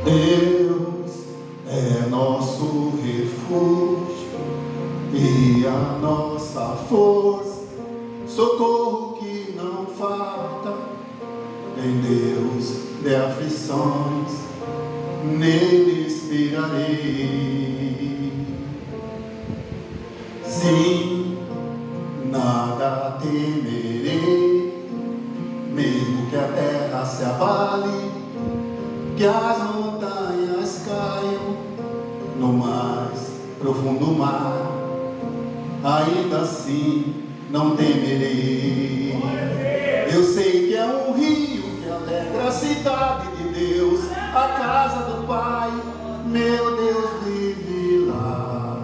Deus é nosso refúgio e a nossa força, socorro que não falta. Em Deus de aflições, nele esperarei. Sim, nada temerei, mesmo que a terra se abale, que as montanhas caiam no mais profundo mar, ainda assim não temerei. Eu sei que é um rio que alegra a cidade de Deus, a casa do Pai, meu Deus vive lá,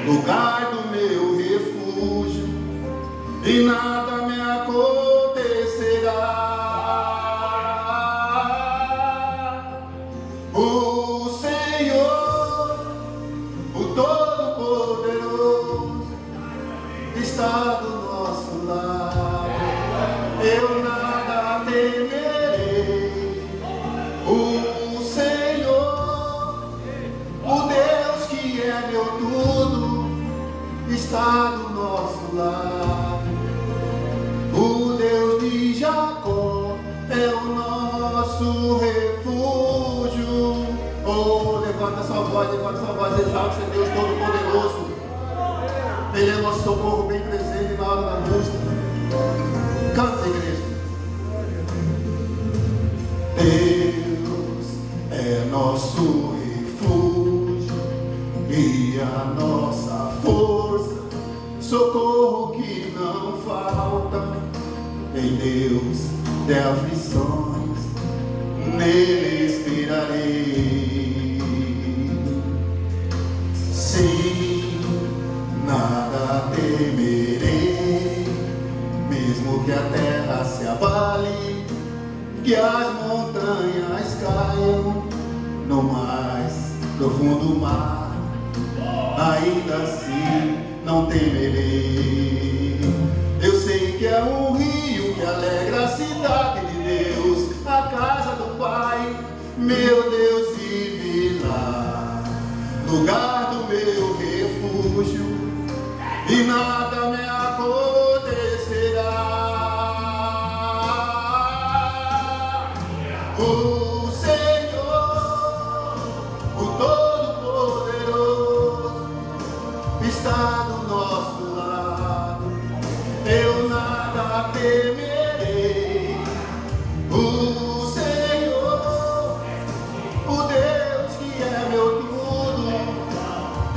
lugar do meu refúgio, e nada me acontecerá. O Senhor, o Todo-Poderoso, está do nosso lado. Eu nada temerei. O Senhor, o Deus que é meu tudo, está do nosso lado. O Deus de Jacó é o nosso refúgio. Oh, levanta sua voz, exalte a Deus Todo-Poderoso. Ele é nosso socorro bem presente na hora da angústia. Canta, igreja. Deus é nosso refúgio e a nossa força, socorro que não falta. Em Deus de aflições, nele esperarei. Sim, nada temerei, mesmo que a terra se abale, que as montanhas caiam no mais profundo mar, ainda assim não temerei. Eu sei que é um rio que alegra a cidade de Deus, a casa do Pai, meu Deus vive lá, lugar do meu refúgio, e nada me acontecerá. O Senhor, o Todo-Poderoso, está do nosso lado. Eu nada temerei. O Senhor, o Deus que é meu tudo,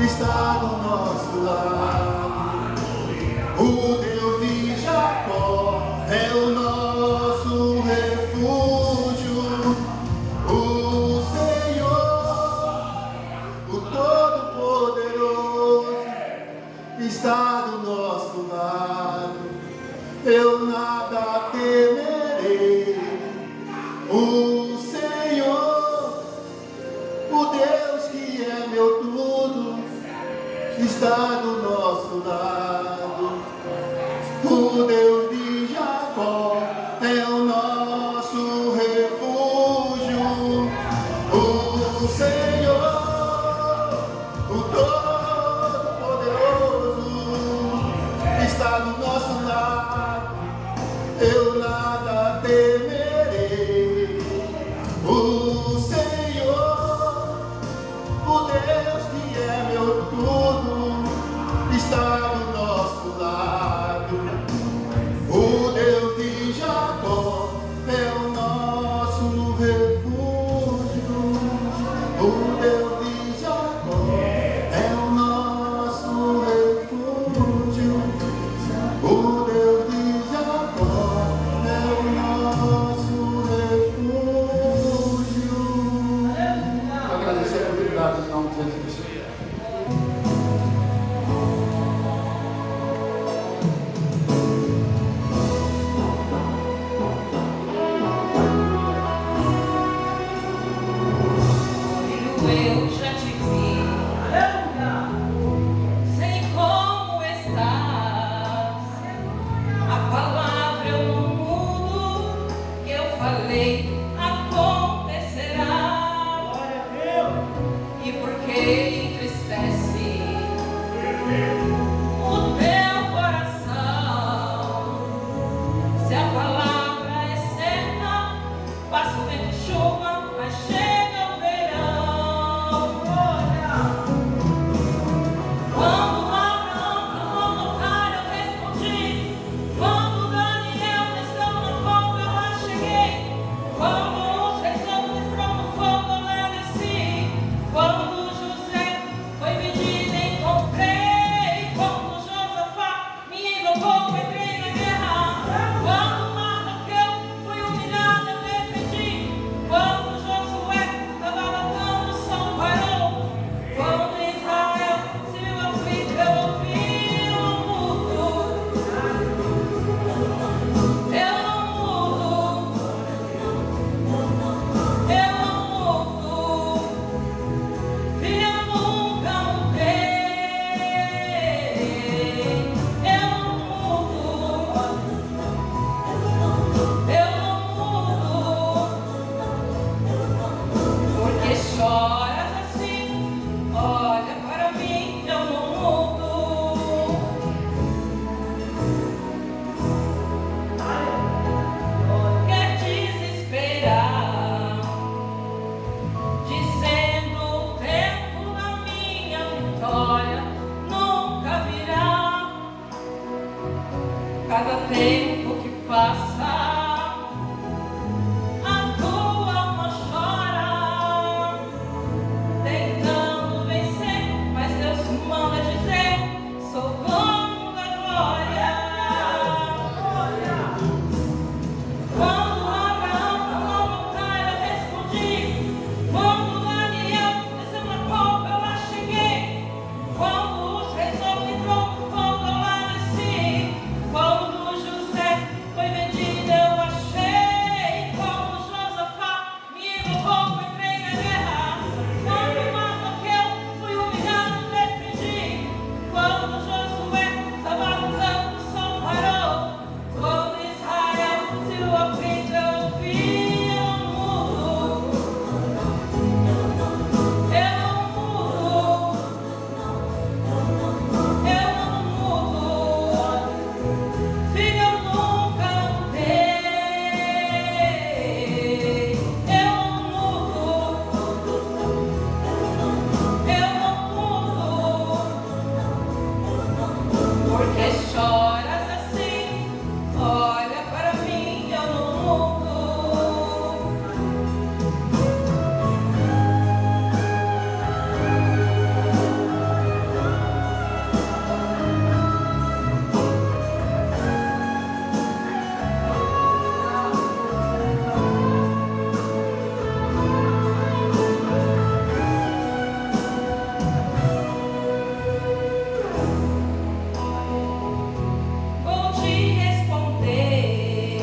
está do nosso lado. O Deus de Jacó é o nosso refúgio. O Senhor, o Todo-Poderoso, está do nosso lado. Eu nada temerei. O Senhor, o Deus que é meu tudo, está do nosso lado. O Deus de Jacó é o nosso refúgio. O Senhor, o Todo-Poderoso, está do nosso lado. Eu nada temerei. O Senhor, o Deus que é meu tudo, está do nosso lado. O Deus de Jacó é o nosso refúgio. O Deus de Jacó é o nosso refúgio. O Deus de Jacó é o nosso refúgio. Vou agradecer a oportunidade em nome de Jesus. Will tempo que passa, a tua alma chora, tentando vencer, mas Deus manda dizer: sou dono da glória. Quando Abraão falou no cara, eu respondi. Quando Daniel desceu na cova, eu lá cheguei. Quando os reis entrou no fogo, eu lá desci. Quando José foi vendido, eu achei. Quando Josafá me invocou, eu entrei na guerra. Quando Mardoqueu fui humilhado, defendi. Quando Josué estava lutando, o sol parou. Quando Israel se aflito, eu vi. Eu não mudo. Eu não mudo. Filho, eu nunca mudei. Eu não mudo. Eu não mudo. Por que choras assim? Olha para mim, eu não mudo. Vou te responder.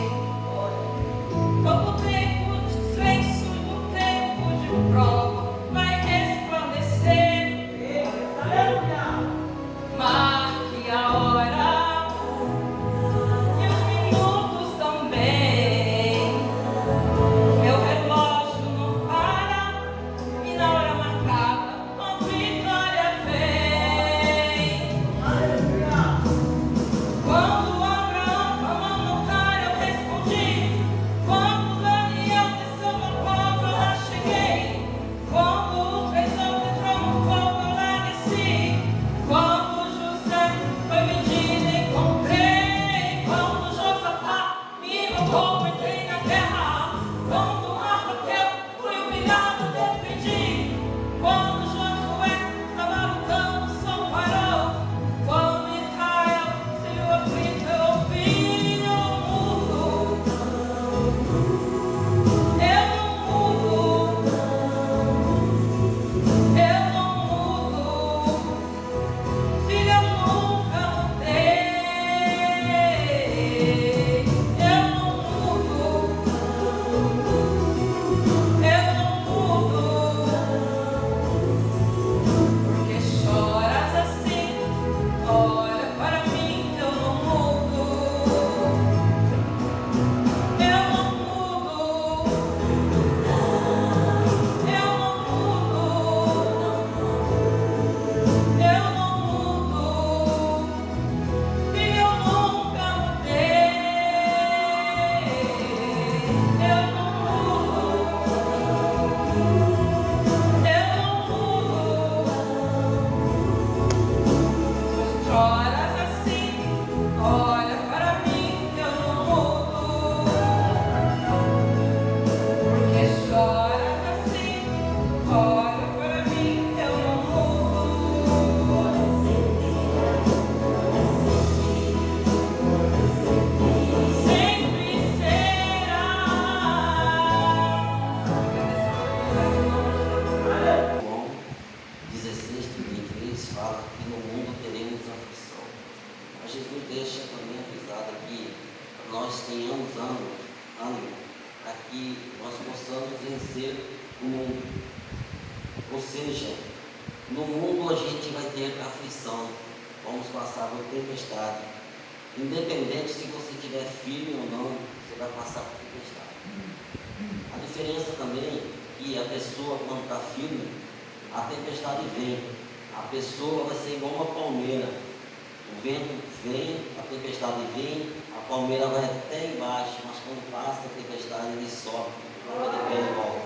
Como o tempo de silêncio, do tempo de prova, vai resplandecer. Marque a hora e os minutos também. Meu relógio não para e na hora marcada a vitória vem. Quando Abraão falou no cara, eu respondi. Quando Daniel desceu na cova, eu lá cheguei. Quando os reis entrou no fogo, eu lá desci. Quando José foi vendido, encontrei. Quando Josafá me invocou, eu entrei na guerra. Quando Mardoqueu fui humilhado, defendi. Quando Josué estava lutando, o sol parou. Quando Israel se viu aflito, eu vi. Eu não mudo. Eu não mudo. Eu não mudo. Filho, eu nunca mudei. Eu não mudo. Eu não mudo. Por que choras assim? Olha para mim, eu não mudo. Eu não mudo. Eu não mudo. Eu não mudo. Filho, eu nunca mudei. Eu não mudo. Eu não mudo. Choras assim, olha para mim, eu não mudo. Porque choras assim, olha para mim, eu não mudo. Sempre será. João 16:33 fala que no mundo teremos aflição. Mas Jesus deixa também avisado aqui para nós tenhamos ânimo, para que nós possamos vencer o mundo. Ou seja, no mundo a gente vai ter aflição, vamos passar por tempestade. Independente se você tiver filho ou não, você vai passar por tempestade. A diferença também é que a pessoa, quando está firme, a tempestade vem. A pessoa vai ser igual uma palmeira. O vento vem, a tempestade vem, a palmeira vai até embaixo, mas quando passa a tempestade ele sobe, vai de pé e volta.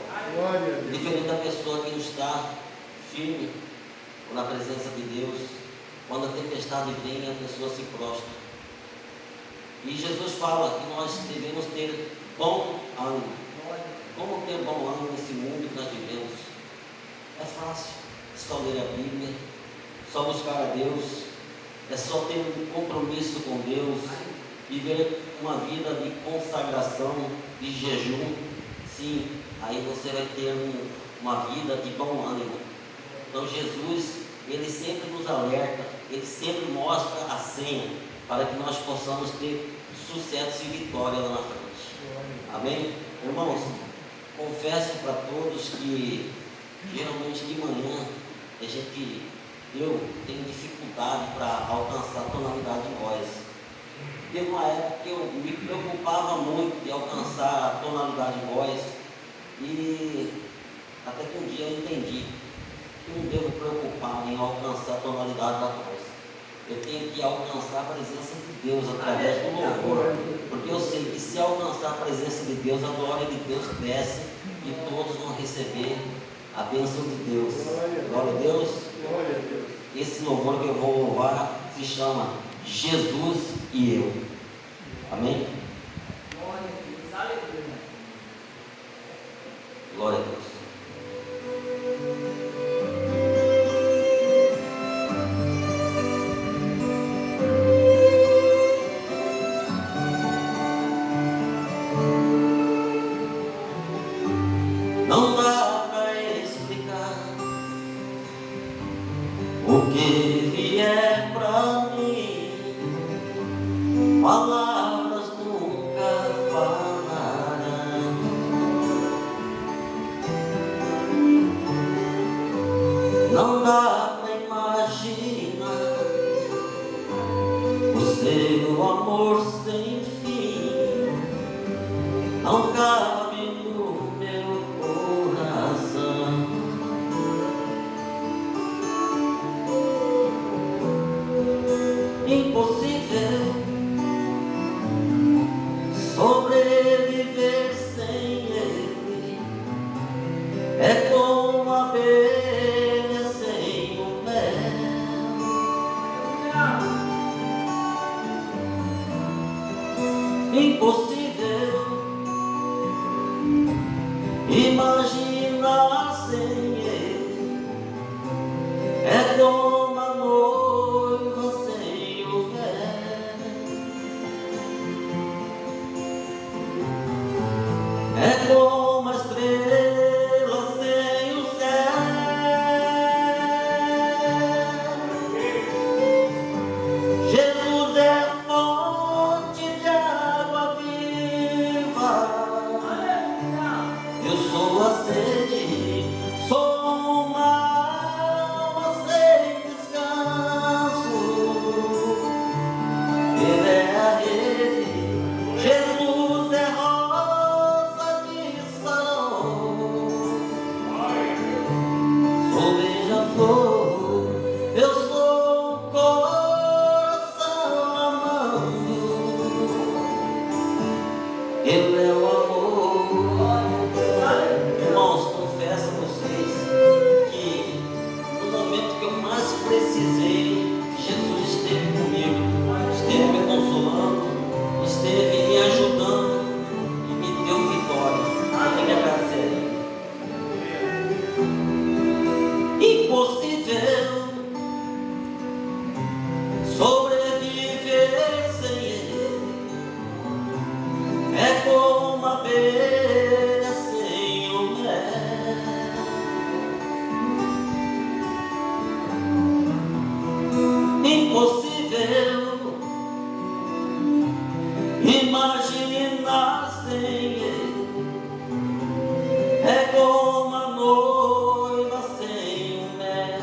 Diferente da pessoa que não está firme na presença de Deus, quando a tempestade vem, a pessoa se prostra. E Jesus fala que nós devemos ter bom ânimo. Como ter bom ânimo nesse mundo que nós vivemos? É fácil. É só ler a Bíblia, só buscar a Deus, é só ter um compromisso com Deus, viver uma vida de consagração, de jejum. Sim, aí você vai ter uma vida de bom ânimo. Então Jesus, Ele sempre nos alerta, Ele sempre mostra a senha para que nós possamos ter sucesso e vitória lá na frente. Amém? Irmãos, confesso para todos que geralmente de manhã eu tenho dificuldade para alcançar a tonalidade de voz. Teve uma época que eu me preocupava muito de alcançar a tonalidade de voz, e até que um dia eu entendi que não devo preocupar em alcançar a tonalidade da voz. Eu tenho que alcançar a presença de Deus através do louvor, porque eu sei que se alcançar a presença de Deus, a glória de Deus desce e todos vão receber a bênção de Deus. Glória a Deus. Esse louvor que eu vou louvar se chama Jesus e Eu. Amém? Glória a Deus. Não dá para explicar o que vier para mim, palavras nunca falarão. Não dá para imaginar o seu amor sem fim, não cabe no meu coração. Impossível sobreviver sem Ele, é como a abelha sem o mel. Impossível imaginar sem Ele, é como a noiva sem o véu, é como a estrela sem o céu. Jesus é a fonte de água viva. Eu sou a sede, sou uma alma sem descanso. Ele é a rede, Jesus é rosa de Sarão. Sou beija-flor, eu sou um coração amando. Ele é o amor. Irmãos, confesso a vocês que no momento que eu mais precisei, Jesus esteve comigo, esteve me consolando, esteve me ajudando e me deu vitória. Eu tenho que agradecer a Ele. Impossível sobreviver sem Ele, é como a abelha sem o mel. Impossível imaginar sem Ele, é como a noiva sem o mel,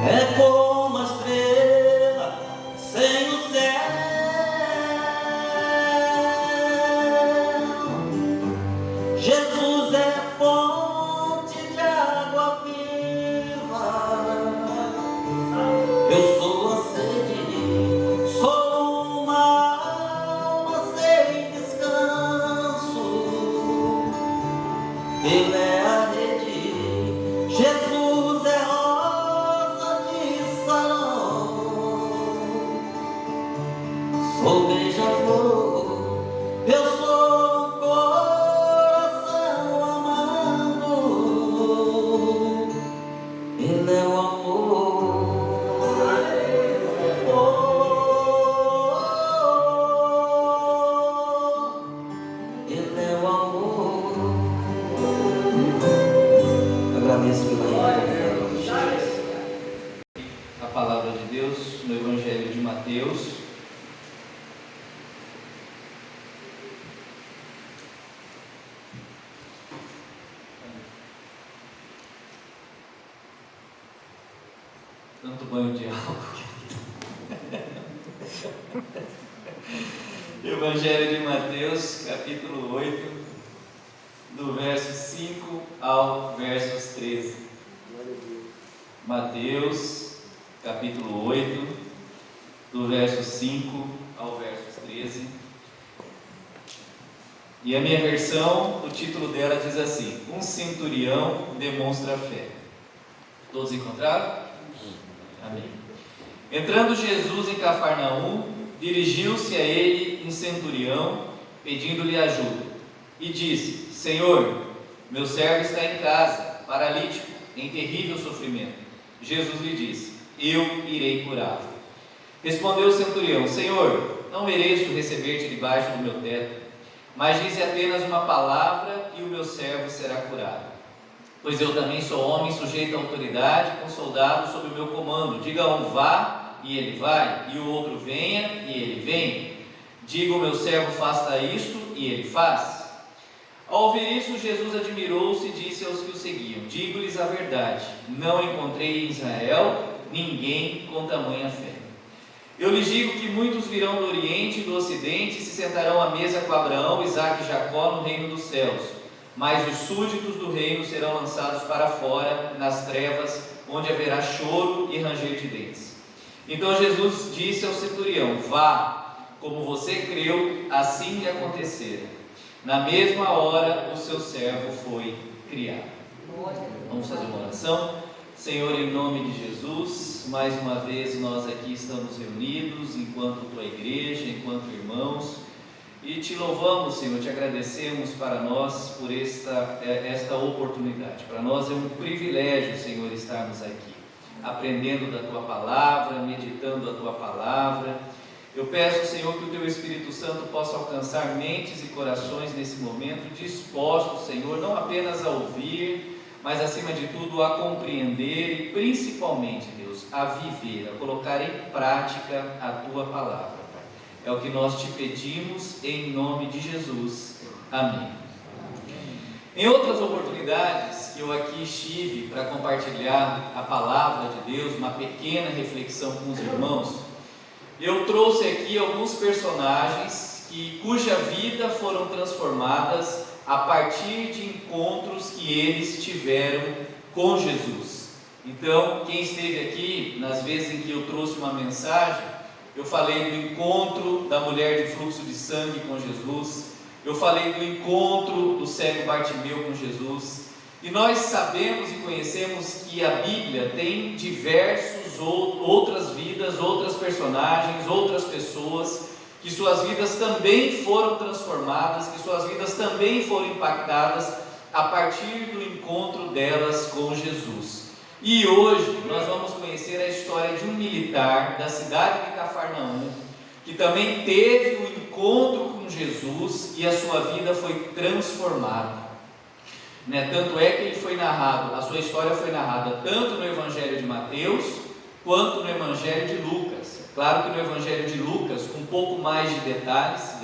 é como a estrela sem o céu. Jesus é fonte de água viva. Eu sou a sede, sou uma alma sem descanso. Ele é a rede, Jesus é rosa de Sarão. tanto banho de álcool. Evangelho de Mateus, capítulo 8, do verso 5 ao verso 13. Mateus, capítulo 8, do verso 5 ao verso 13. E a minha versão, o título dela diz assim: Um centurião demonstra fé. Todos encontraram? Amém. Entrando Jesus em Cafarnaum, dirigiu-se a ele um centurião, pedindo-lhe ajuda, e disse: Senhor, meu servo está em casa, paralítico, em terrível sofrimento. Jesus lhe disse: Eu irei curá-lo. Respondeu o centurião: Senhor, não mereço receber-te debaixo do meu teto, mas dize apenas uma palavra e o meu servo será curado. Pois eu também sou homem sujeito à autoridade, com soldados sob o meu comando. Diga a um vá, e ele vai, e o outro venha, e ele vem. Diga o meu servo faça isto, e ele faz. Ao ouvir isso, Jesus admirou-se e disse aos que o seguiam: Digo-lhes a verdade, não encontrei em Israel ninguém com tamanha fé. Eu lhes digo que muitos virão do Oriente e do Ocidente e se sentarão à mesa com Abraão, Isaque e Jacó no reino dos céus. Mas os súditos do reino serão lançados para fora, nas trevas, onde haverá choro e ranger de dentes. Então Jesus disse ao centurião: Vá, como você creu, assim lhe acontecera. Na mesma hora o seu servo foi criado. Vamos fazer uma oração. Senhor, em nome de Jesus, mais uma vez nós aqui estamos reunidos enquanto tua igreja, enquanto irmãos, e te louvamos, Senhor, te agradecemos para nós por esta oportunidade. Para nós é um privilégio, Senhor, estarmos aqui, aprendendo da tua palavra, meditando a tua palavra. Eu peço, Senhor, que o teu Espírito Santo possa alcançar mentes e corações nesse momento, dispostos, Senhor, não apenas a ouvir, mas acima de tudo a compreender e principalmente, Deus, a viver, a colocar em prática a tua palavra. É o que nós te pedimos em nome de Jesus. Amém. Em outras oportunidades que eu aqui estive para compartilhar a palavra de Deus, uma pequena reflexão com os irmãos, eu trouxe aqui alguns personagens cuja vida foram transformadas a partir de encontros que eles tiveram com Jesus. Então, quem esteve aqui, nas vezes em que eu trouxe uma mensagem, eu falei do encontro da mulher de fluxo de sangue com Jesus, eu falei do encontro do cego Bartimeu com Jesus, e nós sabemos e conhecemos que a Bíblia tem diversas outras vidas, outras personagens, outras pessoas, que suas vidas também foram transformadas, que suas vidas também foram impactadas a partir do encontro delas com Jesus. E hoje nós vamos conhecer a história de um militar da cidade de Cafarnaum, que também teve um encontro com Jesus e a sua vida foi transformada. Tanto é que ele foi narrado, a sua história foi narrada tanto no Evangelho de Mateus quanto no Evangelho de Lucas. Claro que no Evangelho de Lucas, com um pouco mais de detalhes,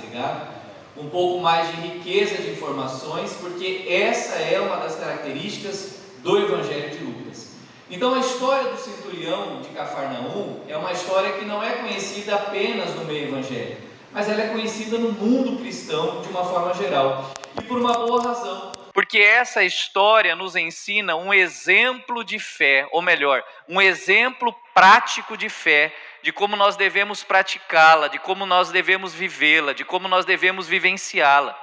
um pouco mais de riqueza de informações, porque essa é uma das características do Evangelho de Lucas. Então a história do centurião de Cafarnaum é uma história que não é conhecida apenas no meio evangélico, mas ela é conhecida no mundo cristão de uma forma geral, e por uma boa razão. Porque essa história nos ensina um exemplo de fé, ou melhor, um exemplo prático de fé, de como nós devemos praticá-la, de como nós devemos vivê-la, de como nós devemos vivenciá-la.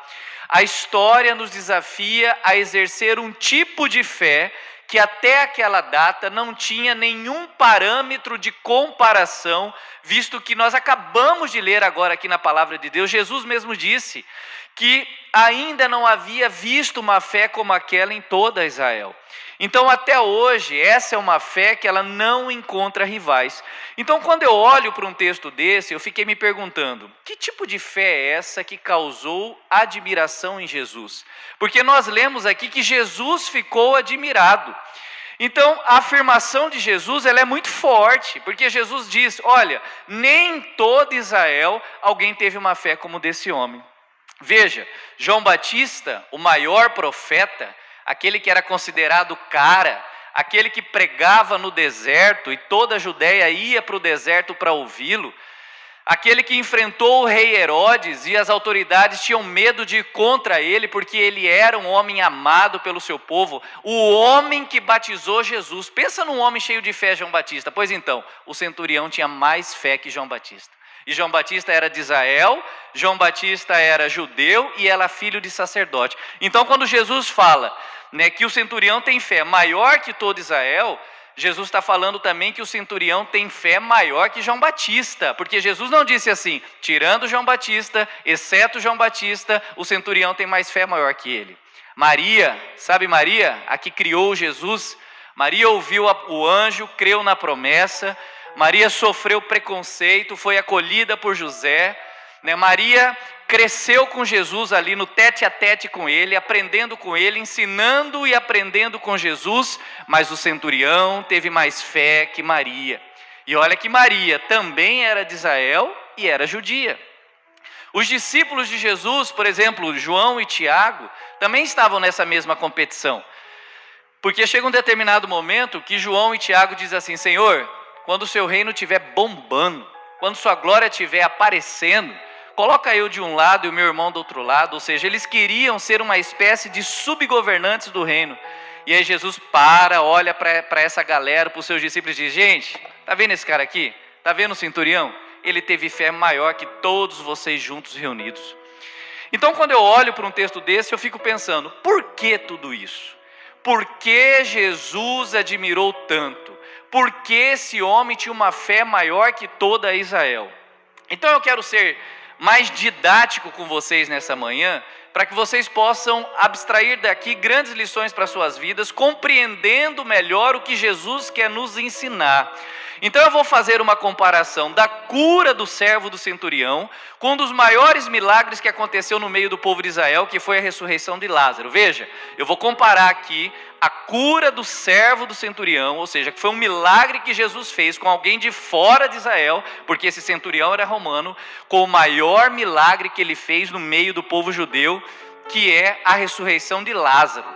A história nos desafia a exercer um tipo de fé que até aquela data não tinha nenhum parâmetro de comparação, visto que nós acabamos de ler agora aqui na palavra de Deus, Jesus mesmo disse que ainda não havia visto uma fé como aquela em toda Israel. Então até hoje essa é uma fé que ela não encontra rivais. Então quando eu olho para um texto desse, eu fiquei me perguntando, que tipo de fé é essa que causou admiração em Jesus? Porque nós lemos aqui que Jesus ficou admirado. Então a afirmação de Jesus ela é muito forte, porque Jesus diz, olha, nem em todo Israel alguém teve uma fé como desse homem. Veja, João Batista, o maior profeta, aquele que era considerado cara, aquele que pregava no deserto e toda a Judéia ia para o deserto para ouvi-lo, aquele que enfrentou o rei Herodes e as autoridades tinham medo de ir contra ele porque ele era um homem amado pelo seu povo, o homem que batizou Jesus. Pensa num homem cheio de fé, João Batista. Pois então, o centurião tinha mais fé que João Batista. E João Batista era de Israel, João Batista era judeu e era filho de sacerdote. Então, quando Jesus fala, que o centurião tem fé maior que todo Israel, Jesus está falando também que o centurião tem fé maior que João Batista, porque Jesus não disse assim, tirando João Batista, exceto João Batista, o centurião tem mais fé maior que ele. Maria, sabe Maria, a que criou Jesus? Maria ouviu o anjo, creu na promessa, Maria sofreu preconceito, foi acolhida por José, Maria cresceu com Jesus ali no tete a tete com ele, aprendendo com ele, ensinando e aprendendo com Jesus, mas o centurião teve mais fé que Maria. E olha que Maria também era de Israel e era judia. Os discípulos de Jesus, por exemplo, João e Tiago, também estavam nessa mesma competição. Porque chega um determinado momento que João e Tiago dizem assim, Senhor, quando o seu reino estiver bombando, quando sua glória estiver aparecendo, coloca eu de um lado e o meu irmão do outro lado. Ou seja, eles queriam ser uma espécie de subgovernantes do reino. E aí Jesus olha para essa galera, para os seus discípulos e diz, gente, está vendo esse cara aqui? Está vendo o centurião? Ele teve fé maior que todos vocês juntos reunidos. Então quando eu olho para um texto desse, eu fico pensando, por que tudo isso? Por que Jesus admirou tanto? Por que esse homem tinha uma fé maior que toda Israel? Então eu quero ser mais didático com vocês nessa manhã, para que vocês possam abstrair daqui grandes lições para suas vidas, compreendendo melhor o que Jesus quer nos ensinar. Então eu vou fazer uma comparação da cura do servo do centurião com um dos maiores milagres que aconteceu no meio do povo de Israel, que foi a ressurreição de Lázaro. Veja, eu vou comparar aqui a cura do servo do centurião, ou seja, que foi um milagre que Jesus fez com alguém de fora de Israel, porque esse centurião era romano, com o maior milagre que ele fez no meio do povo judeu, que é a ressurreição de Lázaro.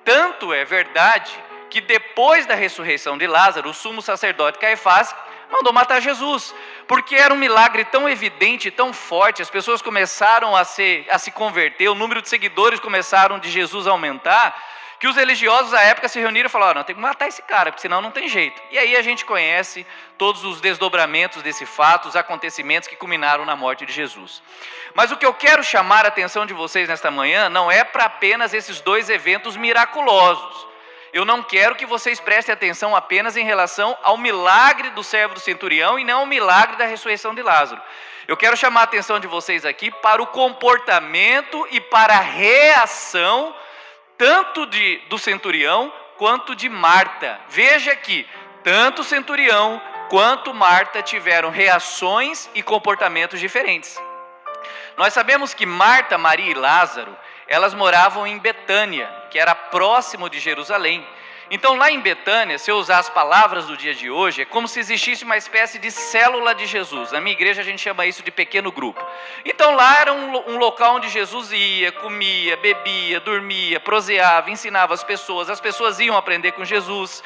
Tanto é verdade que depois da ressurreição de Lázaro, o sumo sacerdote Caifás mandou matar Jesus, porque era um milagre tão evidente, tão forte, as pessoas começaram a se converter, o número de seguidores começaram de Jesus a aumentar, que os religiosos à época se reuniram e falaram, não, tem que matar esse cara, porque senão não tem jeito. E aí a gente conhece todos os desdobramentos desse fato, os acontecimentos que culminaram na morte de Jesus. Mas o que eu quero chamar a atenção de vocês nesta manhã não é para apenas esses dois eventos miraculosos. Eu não quero que vocês prestem atenção apenas em relação ao milagre do servo do centurião e não ao milagre da ressurreição de Lázaro. Eu quero chamar a atenção de vocês aqui para o comportamento e para a reação tanto do centurião quanto de Marta. Veja que tanto o centurião quanto Marta tiveram reações e comportamentos diferentes. Nós sabemos que Marta, Maria e Lázaro, elas moravam em Betânia, que era próximo de Jerusalém. Então lá em Betânia, se eu usar as palavras do dia de hoje, é como se existisse uma espécie de célula de Jesus. Na minha igreja a gente chama isso de pequeno grupo. Então lá era um local onde Jesus ia, comia, bebia, dormia, proseava, ensinava as pessoas iam aprender com Jesus.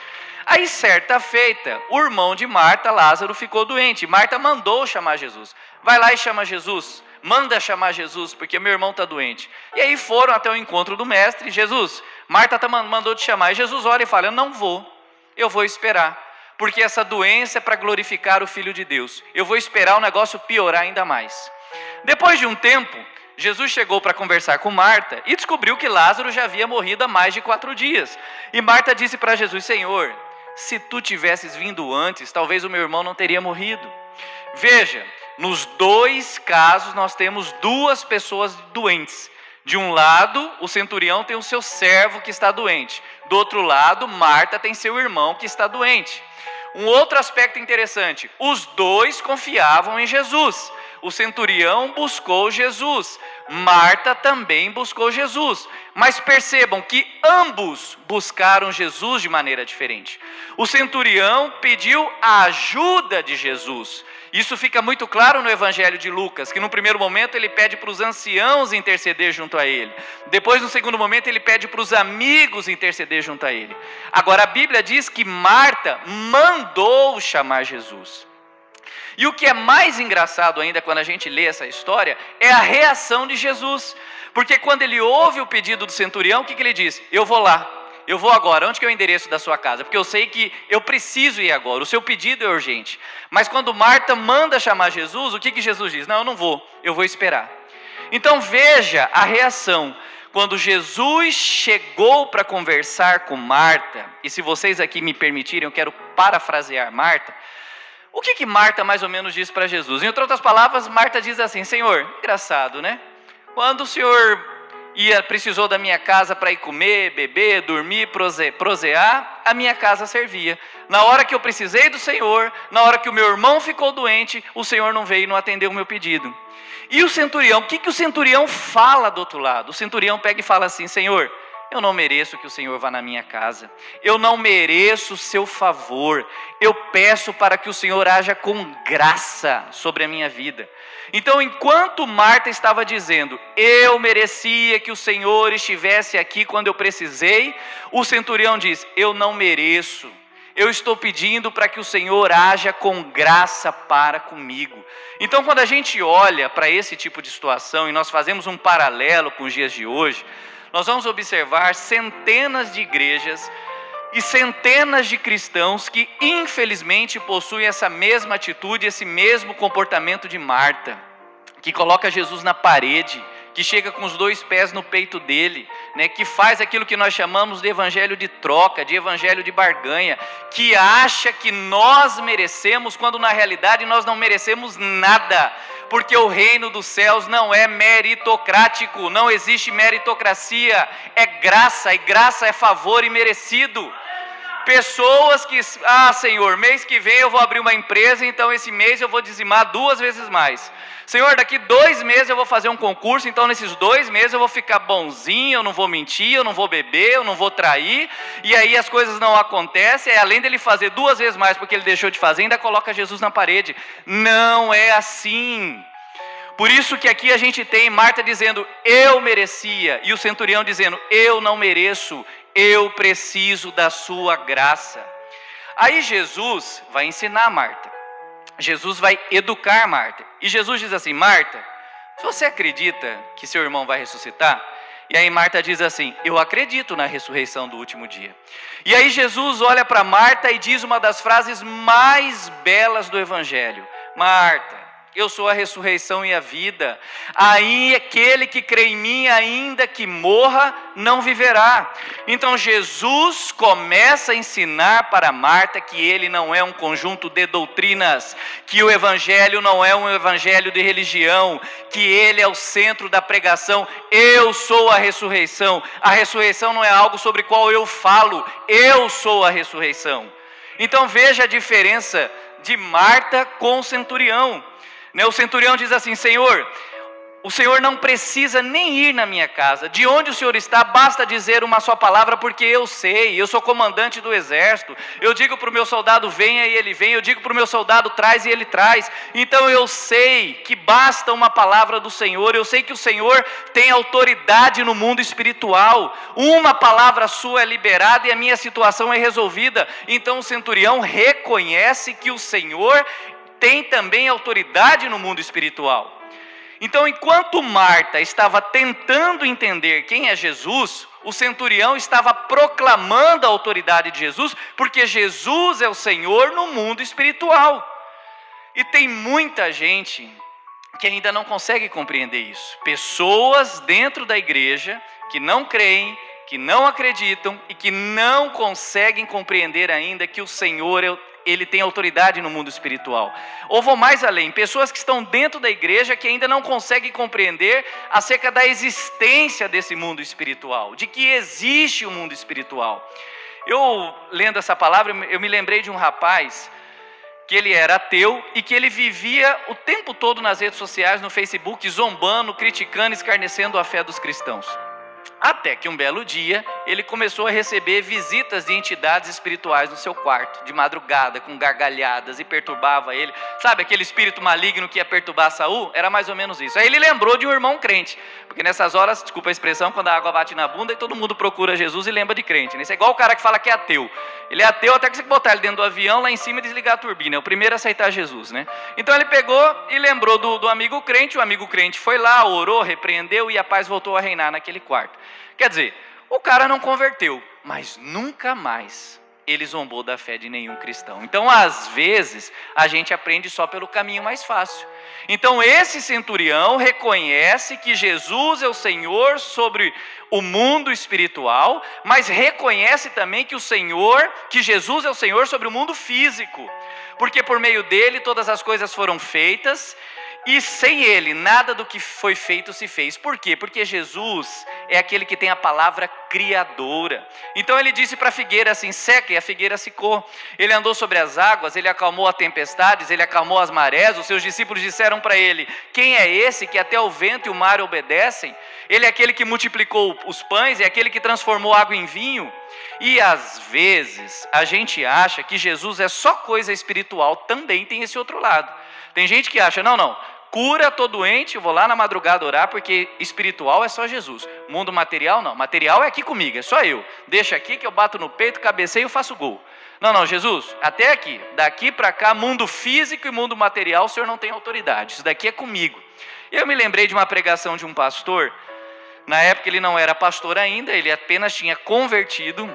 Aí certa feita, o irmão de Marta, Lázaro, ficou doente. Marta mandou chamar Jesus. Vai lá e chama Jesus. Manda chamar Jesus, porque meu irmão está doente. E aí foram até o encontro do mestre. Jesus, Marta mandou te chamar. E Jesus olha e fala, eu vou esperar. Porque essa doença é para glorificar o Filho de Deus. Eu vou esperar o negócio piorar ainda mais. Depois de um tempo, Jesus chegou para conversar com Marta e descobriu que Lázaro já havia morrido há mais de 4 dias. E Marta disse para Jesus, Senhor, se tu tivesses vindo antes, talvez o meu irmão não teria morrido. Veja, nos dois casos nós temos duas pessoas doentes. De um lado, o centurião tem o seu servo que está doente. Do outro lado, Marta tem seu irmão que está doente. Um outro aspecto interessante, os dois confiavam em Jesus. O centurião buscou Jesus, Marta também buscou Jesus. Mas percebam que ambos buscaram Jesus de maneira diferente. O centurião pediu a ajuda de Jesus Isso fica muito claro no Evangelho de Lucas, que no primeiro momento ele pede para os anciãos interceder junto a ele. Depois, no segundo momento, ele pede para os amigos interceder junto a ele. Agora, a Bíblia diz que Marta mandou chamar Jesus. E o que é mais engraçado ainda quando a gente lê essa história é a reação de Jesus. Porque quando ele ouve o pedido do centurião, o que ele diz? Eu vou lá, eu vou agora. Onde que é o endereço da sua casa? Porque eu sei que eu preciso ir agora, o seu pedido é urgente. Mas quando Marta manda chamar Jesus, o que Jesus diz? Não, eu não vou, eu vou esperar. Então veja a reação. Quando Jesus chegou para conversar com Marta, e se vocês aqui me permitirem, eu quero parafrasear Marta. O que Marta mais ou menos diz para Jesus? Em outras palavras, Marta diz assim: Senhor, engraçado, né? Quando o Senhor precisou da minha casa para ir comer, beber, dormir, prosear, a minha casa servia. Na hora que eu precisei do Senhor, na hora que o meu irmão ficou doente, o Senhor não veio e não atendeu o meu pedido. E o centurião, o que o centurião fala do outro lado? O centurião pega e fala assim: Senhor, eu não mereço que o Senhor vá na minha casa, eu não mereço o seu favor, eu peço para que o Senhor haja com graça sobre a minha vida. Então, enquanto Marta estava dizendo, eu merecia que o Senhor estivesse aqui quando eu precisei, o centurião diz, eu não mereço, eu estou pedindo para que o Senhor haja com graça para comigo. Então, quando a gente olha para esse tipo de situação e nós fazemos um paralelo com os dias de hoje, nós vamos observar centenas de igrejas e centenas de cristãos que infelizmente possuem essa mesma atitude, esse mesmo comportamento de Marta, que coloca Jesus na parede, que chega com os 2 pés no peito dele, né, que faz aquilo que nós chamamos de evangelho de troca, de evangelho de barganha, que acha que nós merecemos, quando na realidade nós não merecemos nada, porque o reino dos céus não é meritocrático, não existe meritocracia, é graça, e graça é favor imerecido. Pessoas que, Senhor, mês que vem eu vou abrir uma empresa, então esse mês eu vou dizimar 2 vezes mais. Senhor, daqui 2 meses eu vou fazer um concurso, então nesses 2 meses eu vou ficar bonzinho, eu não vou mentir, eu não vou beber, eu não vou trair, e aí as coisas não acontecem, além dele fazer 2 vezes mais porque ele deixou de fazer, ainda coloca Jesus na parede. Não é assim. Por isso que aqui a gente tem Marta dizendo, eu merecia, e o centurião dizendo, eu não mereço, eu preciso da sua graça. Aí Jesus vai ensinar Marta, Jesus vai educar Marta, e Jesus diz assim, Marta, você acredita que seu irmão vai ressuscitar? E aí Marta diz assim, eu acredito na ressurreição do último dia. E aí Jesus olha para Marta e diz uma das frases mais belas do Evangelho, Marta, eu sou a ressurreição e a vida, aí aquele que crê em mim, ainda que morra, não viverá. Então Jesus começa a ensinar para Marta que ele não é um conjunto de doutrinas, que o evangelho não é um evangelho de religião, que ele é o centro da pregação, eu sou a ressurreição não é algo sobre o qual eu falo, eu sou a ressurreição. Então veja a diferença de Marta com o centurião. O centurião diz assim, Senhor, o Senhor não precisa nem ir na minha casa, de onde o Senhor está, basta dizer uma só palavra, porque eu sei, eu sou comandante do exército, eu digo para o meu soldado venha e ele vem, eu digo para o meu soldado traz e ele traz, então eu sei que basta uma palavra do Senhor, eu sei que o Senhor tem autoridade no mundo espiritual, uma palavra sua é liberada e a minha situação é resolvida. Então o centurião reconhece que o Senhor tem também autoridade no mundo espiritual. Então, enquanto Marta estava tentando entender quem é Jesus, o centurião estava proclamando a autoridade de Jesus, porque Jesus é o Senhor no mundo espiritual. E tem muita gente que ainda não consegue compreender isso. Pessoas dentro da igreja que não creem, que não acreditam e que não conseguem compreender ainda que o Senhor ele tem autoridade no mundo espiritual. Ou vou mais além, pessoas que estão dentro da igreja que ainda não conseguem compreender acerca da existência desse mundo espiritual, de que existe o mundo espiritual. Eu, lendo essa palavra, eu me lembrei de um rapaz que ele era ateu e que ele vivia o tempo todo nas redes sociais, no Facebook, zombando, criticando, escarnecendo a fé dos cristãos. Até que um belo dia, ele começou a receber visitas de entidades espirituais no seu quarto, de madrugada, com gargalhadas, e perturbava ele. Sabe aquele espírito maligno que ia perturbar Saul? Era mais ou menos isso. Aí ele lembrou de um irmão crente, porque nessas horas, desculpa a expressão, quando a água bate na bunda e todo mundo procura Jesus e lembra de crente, né? Isso é igual o cara que fala que é ateu. Ele é ateu até que você botar ele dentro do avião, lá em cima, e desligar a turbina. É o primeiro a aceitar Jesus, né? Então ele pegou e lembrou do amigo crente. O amigo crente foi lá, orou, repreendeu, e a paz voltou a reinar naquele quarto. Quer dizer, o cara não converteu, mas nunca mais ele zombou da fé de nenhum cristão. Então, às vezes, a gente aprende só pelo caminho mais fácil. Então, esse centurião reconhece que Jesus é o Senhor sobre o mundo espiritual, mas reconhece também que Jesus é o Senhor sobre o mundo físico, porque por meio dele todas as coisas foram feitas, e sem ele, nada do que foi feito se fez. Por quê? Porque Jesus é aquele que tem a palavra criadora. Então ele disse para a figueira assim, seca, e a figueira secou. Ele andou sobre as águas, ele acalmou as tempestades, ele acalmou as marés. Os seus discípulos disseram para ele, quem é esse que até o vento e o mar obedecem? Ele é aquele que multiplicou os pães, é aquele que transformou água em vinho. E às vezes a gente acha que Jesus é só coisa espiritual, também tem esse outro lado. Tem gente que acha, não, cura, estou doente, eu vou lá na madrugada orar, porque espiritual é só Jesus. Mundo material, não. Material é aqui comigo, é só eu. Deixa aqui que eu bato no peito, cabeceio e faço gol. Não, Jesus, até aqui. Daqui para cá, mundo físico e mundo material, o Senhor não tem autoridade. Isso daqui é comigo. E eu me lembrei de uma pregação de um pastor. Na época ele não era pastor ainda, ele apenas tinha convertido.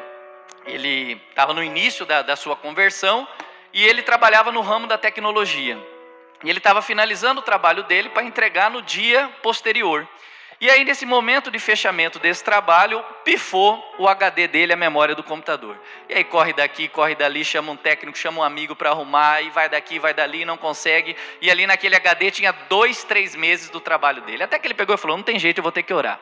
Ele estava no início da sua conversão e ele trabalhava no ramo da tecnologia. E ele estava finalizando o trabalho dele para entregar no dia posterior. E aí, nesse momento de fechamento desse trabalho, pifou o HD dele, a memória do computador. E aí corre daqui, corre dali, chama um técnico, chama um amigo para arrumar, e vai daqui, vai dali, não consegue. E ali naquele HD tinha 2, 3 meses do trabalho dele. Até que ele pegou e falou, não tem jeito, eu vou ter que orar.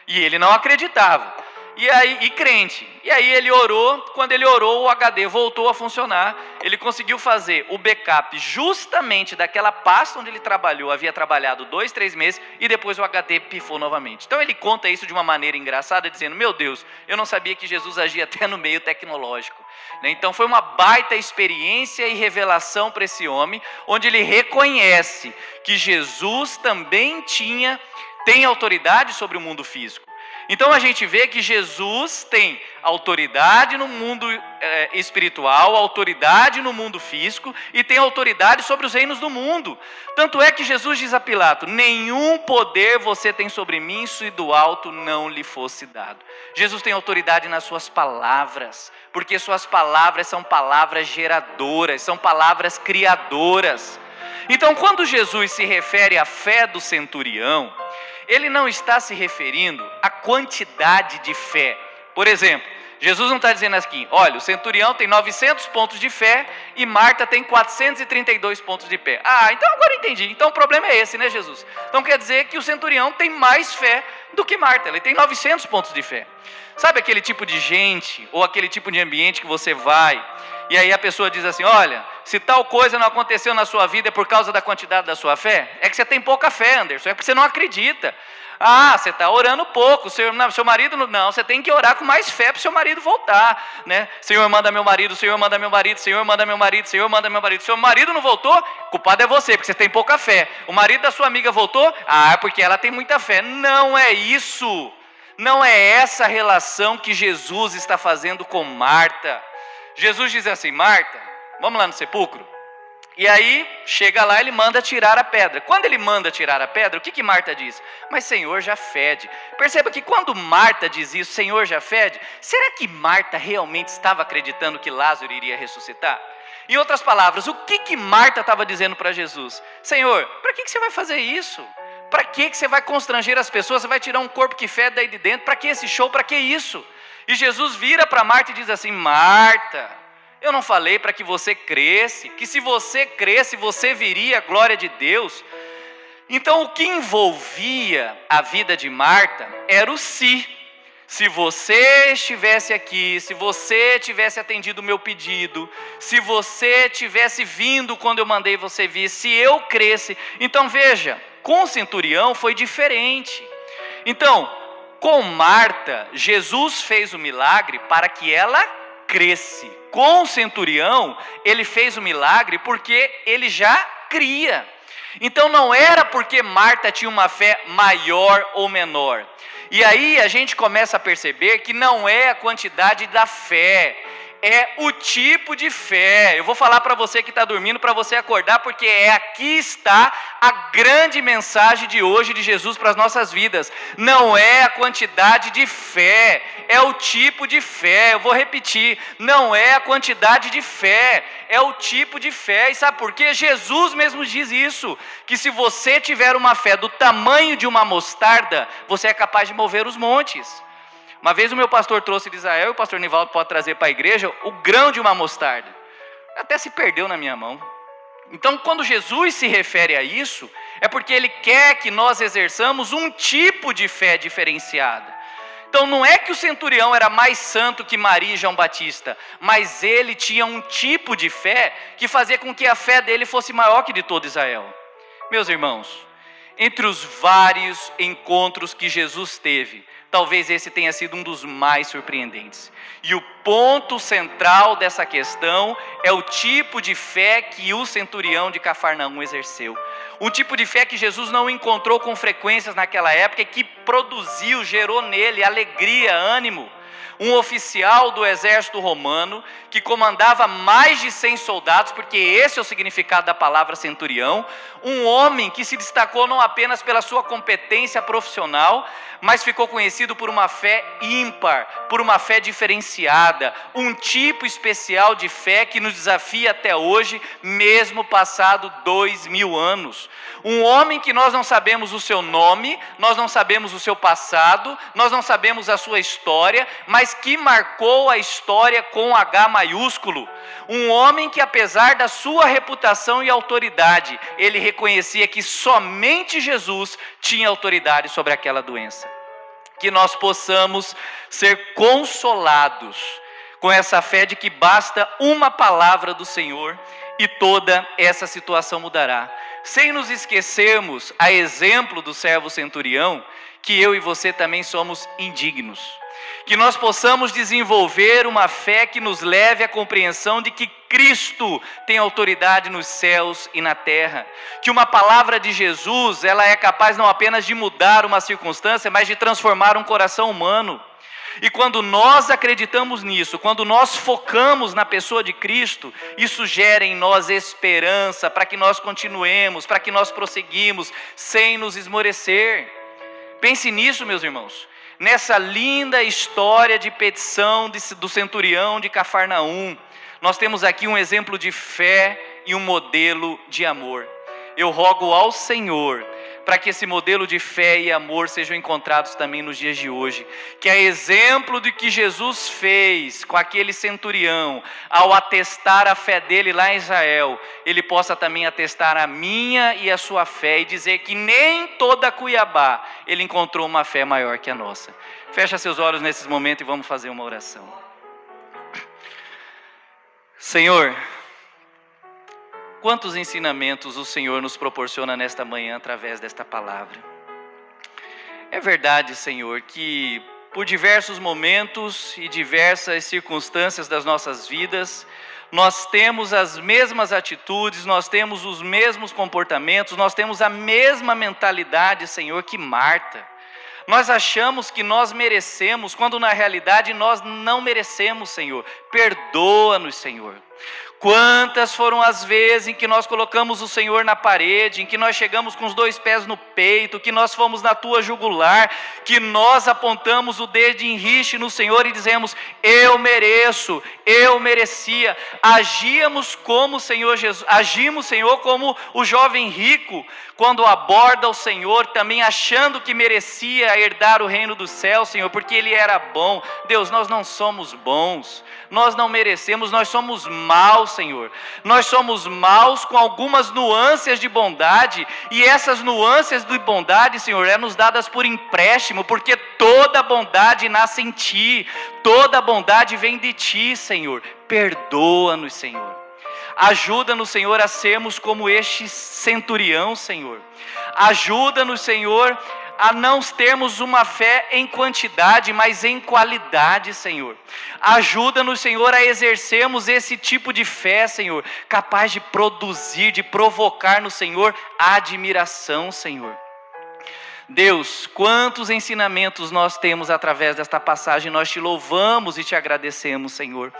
E ele não acreditava. E crente. E aí ele orou, quando ele orou, o HD voltou a funcionar. Ele conseguiu fazer o backup justamente daquela pasta onde ele trabalhou, havia trabalhado 2, 3 meses, e depois o HD pifou novamente. Então ele conta isso de uma maneira engraçada, dizendo, meu Deus, eu não sabia que Jesus agia até no meio tecnológico. Então foi uma baita experiência e revelação para esse homem, onde ele reconhece que Jesus também tem autoridade sobre o mundo físico. Então a gente vê que Jesus tem autoridade no mundo espiritual, autoridade no mundo físico e tem autoridade sobre os reinos do mundo. Tanto é que Jesus diz a Pilato, nenhum poder você tem sobre mim se do alto não lhe fosse dado. Jesus tem autoridade nas suas palavras, porque suas palavras são palavras geradoras, são palavras criadoras. Então quando Jesus se refere à fé do centurião, ele não está se referindo à quantidade de fé. Por exemplo, Jesus não está dizendo assim, olha, o centurião tem 900 pontos de fé e Marta tem 432 pontos de fé. Então agora entendi. Então o problema é esse, né, Jesus? Então quer dizer que o centurião tem mais fé do que Marta, ele tem 900 pontos de fé. Sabe aquele tipo de gente, ou aquele tipo de ambiente que você vai, e aí a pessoa diz assim, olha, se tal coisa não aconteceu na sua vida é por causa da quantidade da sua fé? É que você tem pouca fé, Anderson, é porque você não acredita. Você está orando pouco, seu marido não, você tem que orar com mais fé para o seu marido voltar, né? Senhor, manda meu marido, Senhor, manda meu marido, Senhor, manda meu marido, Senhor, manda meu marido. Seu marido não voltou, culpado é você, porque você tem pouca fé. O marido da sua amiga voltou, porque ela tem muita fé. Não é isso, não é essa relação que Jesus está fazendo com Marta. Jesus diz assim, Marta, vamos lá no sepulcro? E aí, chega lá, ele manda tirar a pedra. Quando ele manda tirar a pedra, o que Marta diz? Mas Senhor, já fede. Perceba que quando Marta diz isso, Senhor, já fede, será que Marta realmente estava acreditando que Lázaro iria ressuscitar? Em outras palavras, o que Marta estava dizendo para Jesus? Senhor, para que você vai fazer isso? Para que você vai constranger as pessoas? Você vai tirar um corpo que fede daí de dentro? Para que esse show? Para que isso? E Jesus vira para Marta e diz assim, Marta, eu não falei para que você cresce, que se você cresce, você viria a glória de Deus. Então o que envolvia a vida de Marta era o se. Se você estivesse aqui, se você tivesse atendido o meu pedido, se você tivesse vindo quando eu mandei você vir, se eu cresce. Então veja, com o centurião foi diferente. Então, Com Marta, Jesus fez o milagre para que ela cresce. Com o centurião, ele fez o milagre porque ele já cria. Então não era porque Marta tinha uma fé maior ou menor. E aí a gente começa a perceber que não é a quantidade da fé, é o tipo de fé. Eu vou falar para você que está dormindo, para você acordar, porque aqui está a grande mensagem de hoje de Jesus para as nossas vidas. Não é a quantidade de fé, é o tipo de fé. Eu vou repetir, não é a quantidade de fé, é o tipo de fé. E sabe por quê? Jesus mesmo diz isso, que se você tiver uma fé do tamanho de uma mostarda, você é capaz de mover os montes. Uma vez o meu pastor trouxe de Israel, e o pastor Nivaldo pode trazer para a igreja, o grão de uma mostarda. Até se perdeu na minha mão. Então, quando Jesus se refere a isso, é porque Ele quer que nós exerçamos um tipo de fé diferenciada. Então, não é que o centurião era mais santo que Maria e João Batista, mas ele tinha um tipo de fé que fazia com que a fé dele fosse maior que de todo Israel. Meus irmãos, entre os vários encontros que Jesus teve, talvez esse tenha sido um dos mais surpreendentes. E o ponto central dessa questão é o tipo de fé que o centurião de Cafarnaum exerceu. Um tipo de fé que Jesus não encontrou com frequências naquela época e que produziu, gerou nele alegria, ânimo. Um oficial do exército romano que comandava mais de 100 soldados, porque esse é o significado da palavra centurião, um homem que se destacou não apenas pela sua competência profissional, mas ficou conhecido por uma fé ímpar, por uma fé diferenciada, um tipo especial de fé que nos desafia até hoje, mesmo passado 2000 anos. Um homem que nós não sabemos o seu nome, nós não sabemos o seu passado, nós não sabemos a sua história, mas que marcou a história com H maiúsculo. Um homem que, apesar da sua reputação e autoridade, ele reconhecia que somente Jesus tinha autoridade sobre aquela doença. Que nós possamos ser consolados com essa fé de que basta uma palavra do Senhor e toda essa situação mudará. Sem nos esquecermos, a exemplo do servo centurião, que eu e você também somos indignos. Que nós possamos desenvolver uma fé que nos leve à compreensão de que Cristo tem autoridade nos céus e na terra. Que uma palavra de Jesus, ela é capaz não apenas de mudar uma circunstância, mas de transformar um coração humano. E quando nós acreditamos nisso, quando nós focamos na pessoa de Cristo, isso gera em nós esperança para que nós continuemos, para que nós prosseguimos sem nos esmorecer. Pense nisso, meus irmãos, nessa linda história de petição do centurião de Cafarnaum. Nós temos aqui um exemplo de fé e um modelo de amor. Eu rogo ao Senhor para que esse modelo de fé e amor sejam encontrados também nos dias de hoje. Que a exemplo do que Jesus fez com aquele centurião, ao atestar a fé dele lá em Israel, ele possa também atestar a minha e a sua fé e dizer que nem toda Cuiabá ele encontrou uma fé maior que a nossa. Fecha seus olhos nesses momentos e vamos fazer uma oração. Senhor, quantos ensinamentos o Senhor nos proporciona nesta manhã através desta palavra. É verdade, Senhor, que por diversos momentos e diversas circunstâncias das nossas vidas, nós temos as mesmas atitudes, nós temos os mesmos comportamentos, nós temos a mesma mentalidade, Senhor, que Marta. Nós achamos que nós merecemos, quando na realidade nós não merecemos, Senhor. Perdoa-nos, Senhor. Quantas foram as vezes em que nós colocamos o Senhor na parede, em que nós chegamos com os 2 pés no peito, que nós fomos na tua jugular, que nós apontamos o dedo em rixe no Senhor e dizemos, eu mereço, eu merecia. Agimos como Senhor Jesus, agimos, Senhor, como o jovem rico, quando aborda o Senhor, também achando que merecia herdar o reino do céu, Senhor, porque ele era bom. Deus, nós não somos bons, nós não merecemos, nós somos maus, Senhor. Nós somos maus com algumas nuances de bondade, e essas nuances de bondade, Senhor, nos dadas por empréstimo, porque toda bondade nasce em Ti, toda bondade vem de Ti, Senhor. Perdoa-nos, Senhor. Ajuda-nos, Senhor, a sermos como este centurião, Senhor. Ajuda-nos, Senhor, a não termos uma fé em quantidade, mas em qualidade, Senhor. Ajuda-nos, Senhor, a exercermos esse tipo de fé, Senhor, capaz de produzir, de provocar no Senhor admiração, Senhor. Deus, quantos ensinamentos nós temos através desta passagem, nós te louvamos e te agradecemos, Senhor.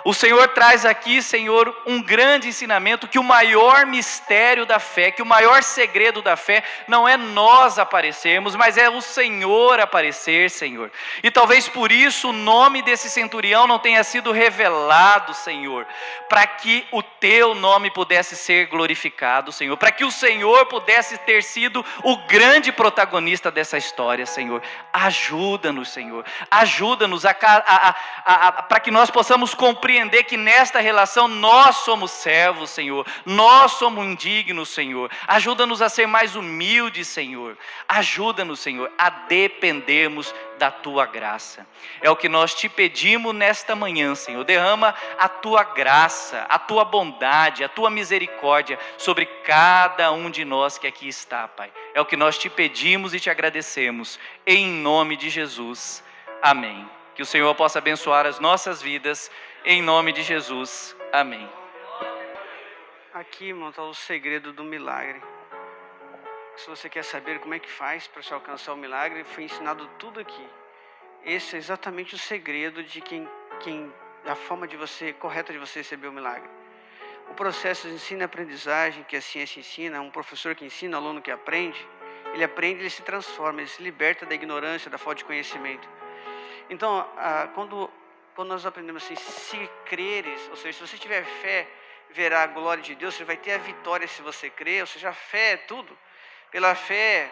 O Senhor traz aqui, Senhor, um grande ensinamento, que o maior mistério da fé, que o maior segredo da fé não é nós aparecermos, mas é o Senhor aparecer, Senhor. E talvez por isso o nome desse centurião não tenha sido revelado, Senhor, para que o teu nome pudesse ser glorificado, Senhor, para que o Senhor pudesse ter sido o grande protagonista dessa história, Senhor. Ajuda-nos, Senhor, ajuda-nos para que nós possamos compreender que nesta relação nós somos servos, Senhor, nós somos indignos, Senhor. Ajuda-nos a ser mais humildes, Senhor. Ajuda-nos, Senhor, a dependermos da Tua graça. É o que nós te pedimos nesta manhã, Senhor. Derrama a Tua graça, a Tua bondade, a Tua misericórdia sobre cada um de nós que aqui está, Pai. É o que nós te pedimos e te agradecemos, em nome de Jesus. Amém. Que o Senhor possa abençoar as nossas vidas, em nome de Jesus. Amém. Aqui, irmão, está o segredo do milagre. Se você quer saber como é que faz para se alcançar o milagre, foi ensinado tudo aqui. Esse é exatamente o segredo de a forma correta de você receber o milagre. O processo de ensino e aprendizagem, que a ciência ensina, um professor que ensina, aluno que aprende, ele se transforma, ele se liberta da ignorância, da falta de conhecimento. Então, quando nós aprendemos assim, se creres, ou seja, se você tiver fé, verá a glória de Deus, você vai ter a vitória se você crer, ou seja, a fé é tudo. Pela fé,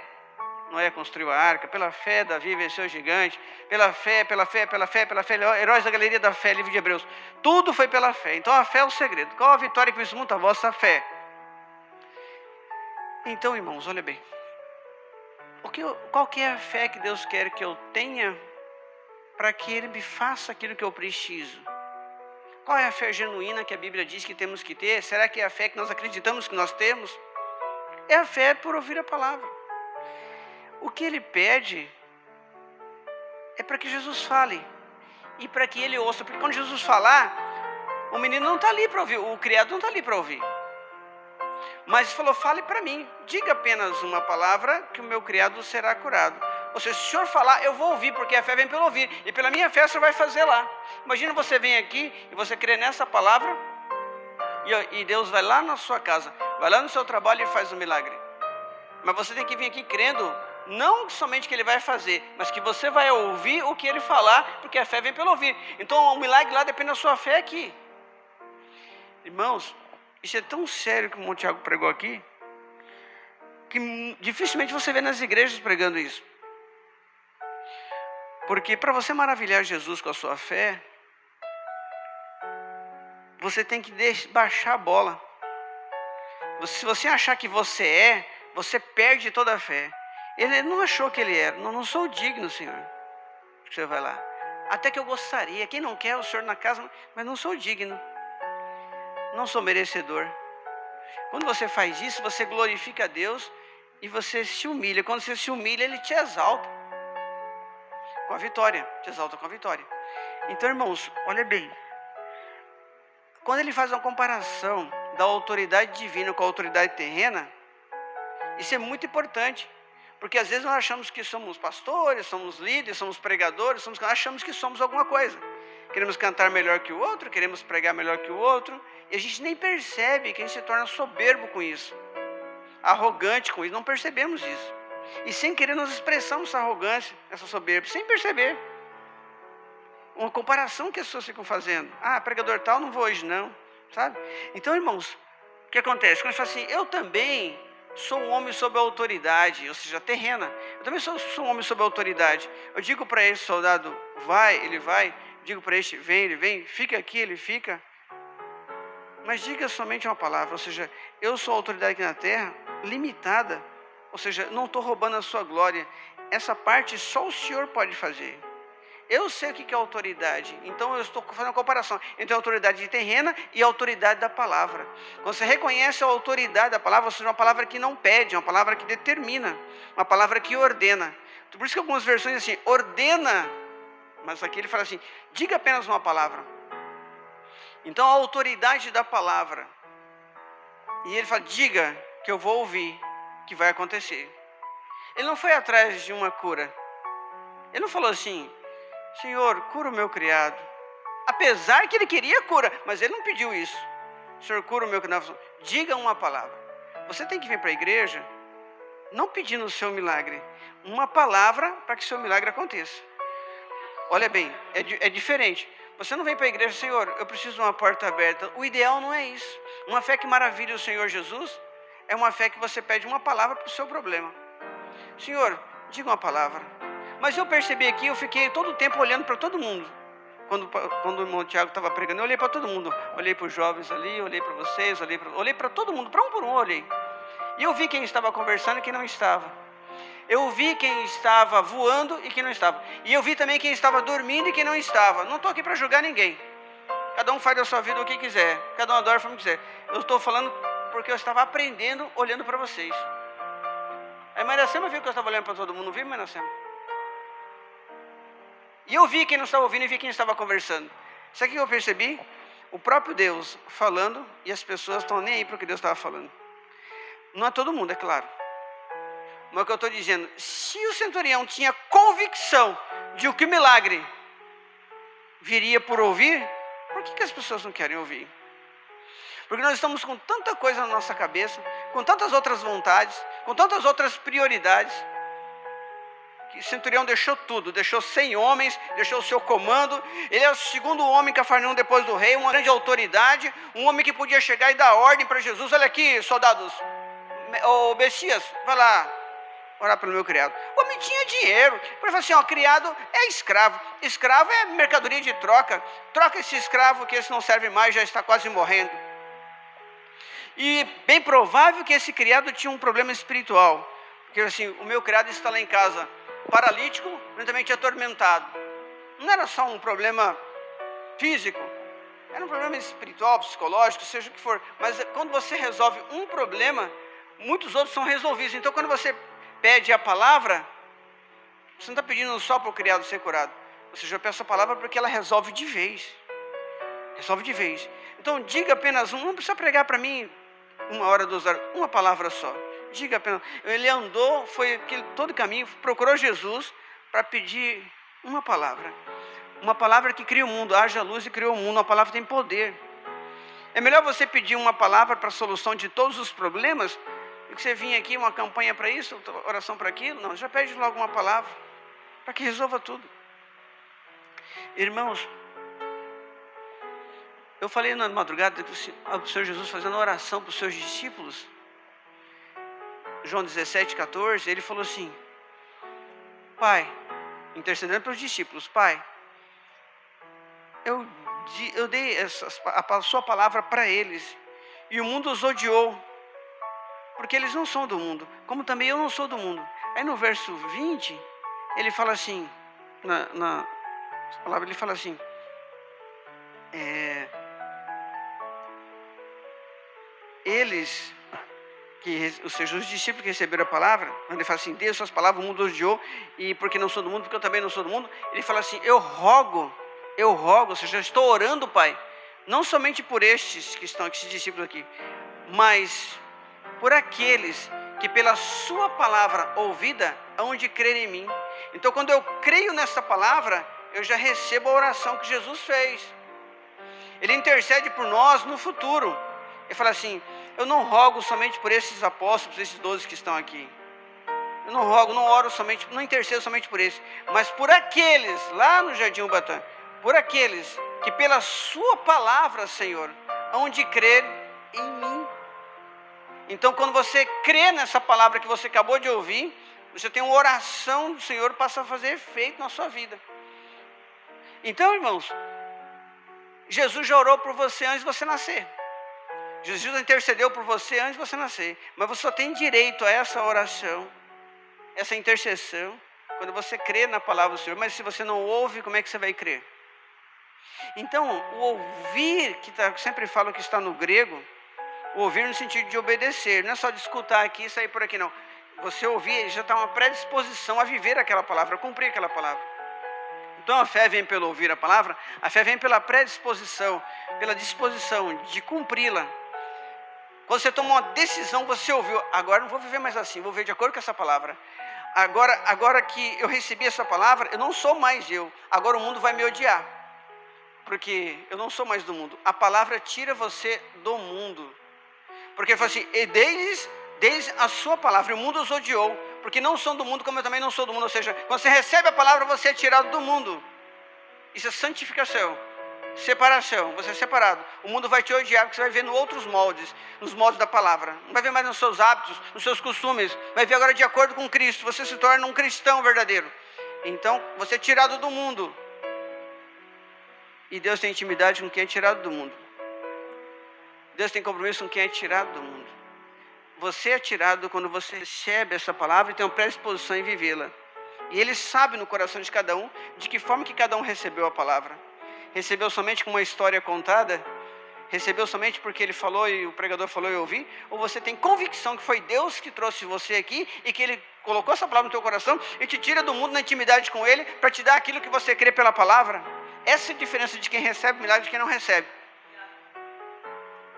Noé construiu a arca, pela fé, Davi venceu o gigante, pela fé, heróis da galeria da fé, livro de Hebreus, tudo foi pela fé. Então a fé é o segredo. Qual a vitória que vence o mundo? A vossa fé. Então, irmãos, olha bem, qual que é a fé que Deus quer que eu tenha para que Ele me faça aquilo que eu preciso? Qual é a fé genuína que a Bíblia diz que temos que ter? Será que é a fé que nós acreditamos que nós temos? É a fé por ouvir a palavra. O que Ele pede é para que Jesus fale e para que Ele ouça. Porque quando Jesus falar, o menino não está ali para ouvir, o criado não está ali para ouvir. Mas falou, fale para mim, diga apenas uma palavra que o meu criado será curado. Ou seja, se o senhor falar, eu vou ouvir, porque a fé vem pelo ouvir. E pela minha fé, o senhor vai fazer lá. Imagina você vem aqui e você crê nessa palavra e Deus vai lá na sua casa, vai lá no seu trabalho e faz um milagre. Mas você tem que vir aqui crendo, não somente que Ele vai fazer, mas que você vai ouvir o que Ele falar, porque a fé vem pelo ouvir. Então o milagre lá depende da sua fé aqui. Irmãos, isso é tão sério como o Tiago pregou aqui, que dificilmente você vê nas igrejas pregando isso. Porque para você maravilhar Jesus com a sua fé, você tem que baixar a bola. Se você achar que você perde toda a fé. Ele não achou que ele era. Não sou digno, Senhor. Você vai lá. Até que eu gostaria. Quem não quer o Senhor na casa, mas não sou digno. Não sou merecedor. Quando você faz isso, você glorifica a Deus e você se humilha. Quando você se humilha, Ele te exalta com a vitória. Te exalta com a vitória. Então, irmãos, olha bem. Quando Ele faz uma comparação da autoridade divina com a autoridade terrena, isso é muito importante. Porque às vezes nós achamos que somos pastores, somos líderes, somos pregadores, achamos que somos alguma coisa. Queremos cantar melhor que o outro, queremos pregar melhor que o outro, e a gente nem percebe que a gente se torna soberbo com isso, arrogante com isso, não percebemos isso. E sem querer nós expressamos essa arrogância, essa soberba, sem perceber. Uma comparação que as pessoas ficam fazendo. Pregador tal, não vou hoje não, sabe? Então, irmãos, o que acontece? Quando a gente fala assim, eu também sou um homem sob autoridade, ou seja, terrena. Eu também sou um homem sob autoridade. Eu digo para esse soldado, vai, ele vai. Digo para este, vem, ele vem. Fica aqui, ele fica. Mas diga somente uma palavra, ou seja, eu sou autoridade aqui na terra, limitada. Ou seja, não estou roubando a sua glória. Essa parte só o Senhor pode fazer. Eu sei o que é autoridade, então eu estou fazendo uma comparação entre a autoridade terrena e a autoridade da palavra. Quando você reconhece a autoridade da palavra, ou seja, uma palavra que não pede, uma palavra que determina, uma palavra que ordena. Por isso que algumas versões assim, ordena, mas aqui ele fala assim, diga apenas uma palavra. Então a autoridade da palavra, e ele fala, diga que eu vou ouvir, que vai acontecer. Ele não foi atrás de uma cura, ele não falou assim, Senhor, cura o meu criado. Apesar que ele queria cura, mas ele não pediu isso. Senhor, cura o meu criado. Diga uma palavra. Você tem que vir para a igreja, não pedindo o seu milagre. Uma palavra para que o seu milagre aconteça. Olha bem, é diferente. Você não vem para a igreja, Senhor, eu preciso de uma porta aberta. O ideal não é isso. Uma fé que maravilha o Senhor Jesus é uma fé que você pede uma palavra para o seu problema. Senhor, diga uma palavra. Mas eu percebi aqui, eu fiquei todo o tempo olhando para todo mundo. Quando o irmão Tiago estava pregando, eu olhei para todo mundo. Olhei para os jovens ali, olhei para vocês, olhei para todo mundo, para um por um, olhei. E eu vi quem estava conversando e quem não estava. Eu vi quem estava voando e quem não estava. E eu vi também quem estava dormindo e quem não estava. Não estou aqui para julgar ninguém. Cada um faz da sua vida o que quiser. Cada um adora como quiser. Eu estou falando porque eu estava aprendendo olhando para vocês. A irmã Iracema viu que eu estava olhando para todo mundo, não viu, irmã Iracema? E eu vi quem não estava ouvindo e vi quem estava conversando. Sabe o que eu percebi? O próprio Deus falando e as pessoas estão nem aí para o que Deus estava falando. Não é todo mundo, é claro. Mas o que eu estou dizendo, se o centurião tinha convicção de que o milagre viria por ouvir, por que as pessoas não querem ouvir? Porque nós estamos com tanta coisa na nossa cabeça, com tantas outras vontades, com tantas outras prioridades, que o centurião deixou tudo, deixou 100 homens, deixou o seu comando. Ele é o segundo homem em Cafarnaum depois do rei, uma grande autoridade, um homem que podia chegar e dar ordem para Jesus. Olha aqui, soldados, o Messias, vai lá orar pelo meu criado. O homem tinha dinheiro. Ele falou assim, ó, criado é escravo. Escravo é mercadoria de troca. Troca esse escravo que esse não serve mais, já está quase morrendo. E bem provável que esse criado tinha um problema espiritual. Porque assim, o meu criado está lá em casa paralítico, mentalmente atormentado. Não era só um problema físico, era um problema espiritual, psicológico, seja o que for. Mas quando você resolve um problema, muitos outros são resolvidos. Então quando você pede a palavra, você não está pedindo só para o criado ser curado. Você já peça a palavra porque ela resolve de vez. Resolve de vez. Então diga apenas não precisa pregar para mim 1 hora, 2 horas, uma palavra só. Diga apenas. Ele andou, foi todo o caminho, procurou Jesus para pedir uma palavra. Uma palavra que cria o mundo, haja luz e criou o mundo, uma palavra tem poder. É melhor você pedir uma palavra para a solução de todos os problemas, do que você vir aqui, uma campanha para isso, oração para aquilo. Não, já pede logo uma palavra, para que resolva tudo. Irmãos, eu falei na madrugada do Senhor Jesus fazendo oração para os seus discípulos. João 17, 14, ele falou assim, Pai, intercedendo pelos discípulos, Pai, eu dei a sua palavra para eles, e o mundo os odiou, porque eles não são do mundo, como também eu não sou do mundo. Aí no verso 20, ele fala assim, na palavra ele fala assim, eles, ou seja, os discípulos que receberam a palavra, quando ele fala assim, Deus, suas palavras, o mundo odiou, e porque não sou do mundo, porque eu também não sou do mundo, ele fala assim, eu rogo, ou seja, eu estou orando, Pai, não somente por estes que estão aqui, esses discípulos aqui, mas por aqueles que pela sua palavra ouvida, hão de crer em mim. Então quando eu creio nessa palavra, eu já recebo a oração que Jesus fez. Ele intercede por nós no futuro. Ele fala assim, eu não rogo somente por esses apóstolos, esses 12 que estão aqui. Eu não rogo, não oro somente, não intercedo somente por esses, mas por aqueles, lá no Jardim Ubatã, por aqueles que pela sua palavra, Senhor, hão de crer em mim. Então quando você crê nessa palavra que você acabou de ouvir, você tem uma oração do Senhor que passa a fazer efeito na sua vida. Então, irmãos, Jesus já orou por você antes de você nascer. Jesus intercedeu por você antes de você nascer. Mas você só tem direito a essa oração, essa intercessão, Quando você crê na palavra do Senhor, mas se você não ouve, como é que você vai crer? Então, o ouvir, sempre falo que está no grego, o ouvir no sentido de obedecer, não é só de escutar aqui e sair por aqui, não. Você ouvir, já está uma predisposição a viver aquela palavra, a cumprir aquela palavra. Então a fé vem pelo ouvir a palavra, a fé vem pela predisposição, pela disposição de cumpri-la. Quando você toma uma decisão, você ouviu, agora não vou viver mais assim, vou viver de acordo com essa palavra. Agora que eu recebi essa palavra, eu não sou mais eu, agora o mundo vai me odiar. Porque eu não sou mais do mundo. A palavra tira você do mundo. Porque ele fala assim, e desde a sua palavra, o mundo os odiou, porque não são do mundo como eu também não sou do mundo. Ou seja, quando você recebe a palavra, você é tirado do mundo. Isso é santificação, separação, você é separado. O mundo vai te odiar, porque você vai ver em outros moldes, nos moldes da palavra. Não vai ver mais nos seus hábitos, nos seus costumes, vai ver agora de acordo com Cristo. Você se torna um cristão verdadeiro. Então, você é tirado do mundo. E Deus tem intimidade com quem é tirado do mundo. Deus tem compromisso com quem é tirado do mundo. Você é tirado quando você recebe essa palavra e tem uma predisposição em vivê-la. E Ele sabe no coração de cada um, de que forma que cada um recebeu a palavra. Recebeu somente com uma história contada? Recebeu somente porque Ele falou e o pregador falou e eu ouvi? Ou você tem convicção que foi Deus que trouxe você aqui e que Ele colocou essa palavra no teu coração e te tira do mundo na intimidade com Ele para te dar aquilo que você crê pela palavra? Essa é a diferença de quem recebe milagre e de quem não recebe.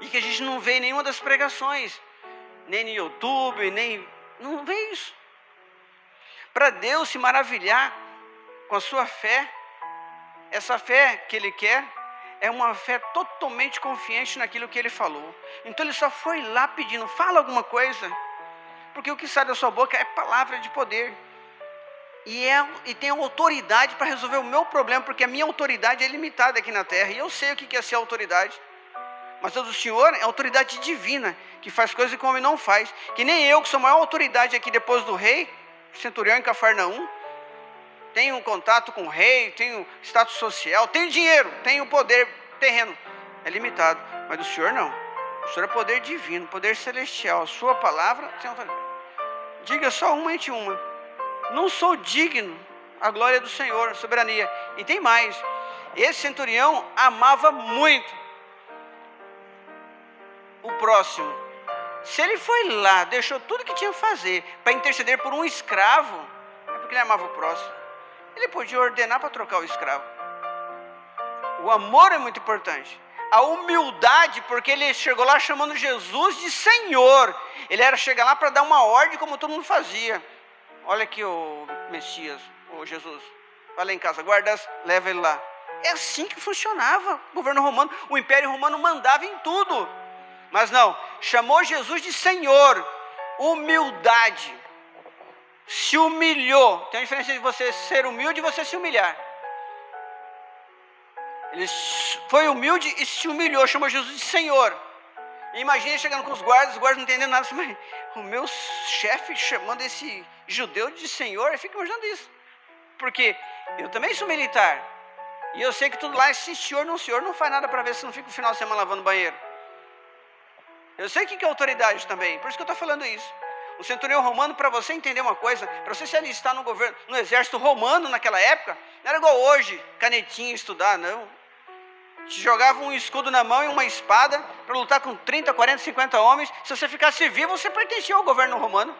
E que a gente não vê em nenhuma das pregações, nem no YouTube, não vê isso. Para Deus se maravilhar com a sua fé, essa fé que Ele quer é uma fé totalmente confiante naquilo que Ele falou. Então Ele só foi lá pedindo, fala alguma coisa, porque o que sai da sua boca é palavra de poder. E tem autoridade para resolver o meu problema, porque a minha autoridade é limitada aqui na terra, e eu sei o que é ser autoridade. Mas a do Senhor é autoridade divina, que faz coisas que o homem não faz. Que nem eu, que sou a maior autoridade aqui depois do rei, centurião em Cafarnaum, tenho contato com o rei, tenho status social, tenho dinheiro, tenho poder terreno. É limitado, mas do Senhor não. O Senhor é poder divino, poder celestial. A sua palavra tem autoridade. Diga só uma entre uma. Não sou digno, a glória do Senhor, a soberania. E tem mais, esse centurião amava muito o próximo. Se ele foi lá, deixou tudo que tinha a fazer para interceder por um escravo, é porque ele amava o próximo. Ele podia ordenar para trocar o escravo. O amor é muito importante. A humildade, porque ele chegou lá chamando Jesus de Senhor. Ele era chegar lá para dar uma ordem como todo mundo fazia. Olha aqui o Messias, o Jesus, vai lá em casa, guarda, leva ele lá. É assim que funcionava o governo romano. O Império Romano mandava em tudo. Mas não, chamou Jesus de Senhor. Humildade. Se humilhou. Tem uma diferença entre você ser humilde e você se humilhar. Ele foi humilde e se humilhou, chamou Jesus de Senhor. E imagina ele chegando com os guardas não entendendo nada. Mas o meu chefe chamando esse judeu de Senhor, eu fico imaginando isso. Porque eu também sou militar. E eu sei que tudo lá é se senhor não faz nada para ver se não fica o final de semana lavando banheiro. Eu sei o que é autoridade também, por isso que eu estou falando isso. O centurião romano, para você entender uma coisa, para você se alistar no exército romano naquela época, não era igual hoje, canetinha, estudar, não. Te jogava um escudo na mão e uma espada para lutar com 30, 40, 50 homens. Se você ficasse vivo, você pertencia ao governo romano.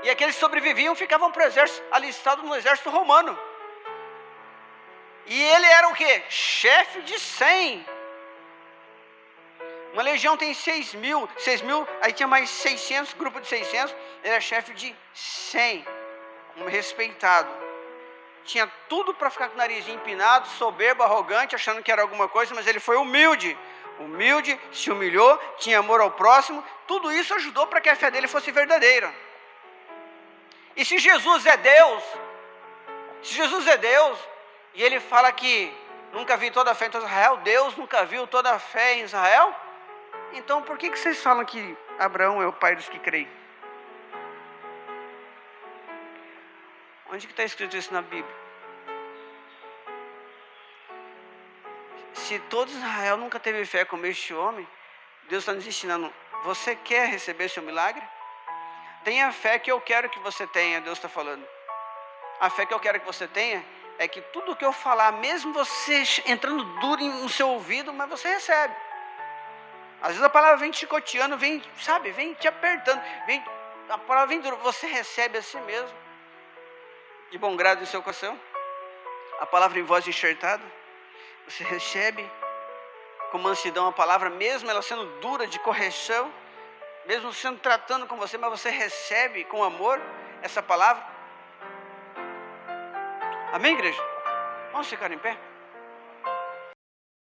E aqueles que sobreviviam ficavam para o exército, alistados no exército romano. E ele era o quê? Chefe de 100. Uma legião tem 6 mil, aí tinha mais 600, grupo de 600, ele era chefe de 100, um respeitado. Tinha tudo para ficar com o narizinho empinado, soberbo, arrogante, achando que era alguma coisa, mas ele foi humilde, se humilhou, tinha amor ao próximo, tudo isso ajudou para que a fé dele fosse verdadeira. E se Jesus é Deus, e ele fala que nunca vi toda a fé em todo Israel, Deus nunca viu toda a fé em Israel, então por que vocês falam que Abraão é o pai dos que creem? Onde que está escrito isso na Bíblia? Se todo Israel nunca teve fé como este homem, Deus está nos ensinando, você quer receber seu milagre? Tenha a fé que eu quero que você tenha, Deus está falando. A fé que eu quero que você tenha é que tudo que eu falar, mesmo você entrando duro no seu ouvido, mas você recebe. Às vezes a palavra vem te chicoteando, vem, sabe, vem te apertando, a palavra vem dura, você recebe assim mesmo, de bom grado em seu coração. A palavra em voz enxertada, você recebe com mansidão a palavra, mesmo ela sendo dura de correção, mesmo sendo tratando com você, mas você recebe com amor essa palavra. Amém, igreja? Vamos ficar em pé?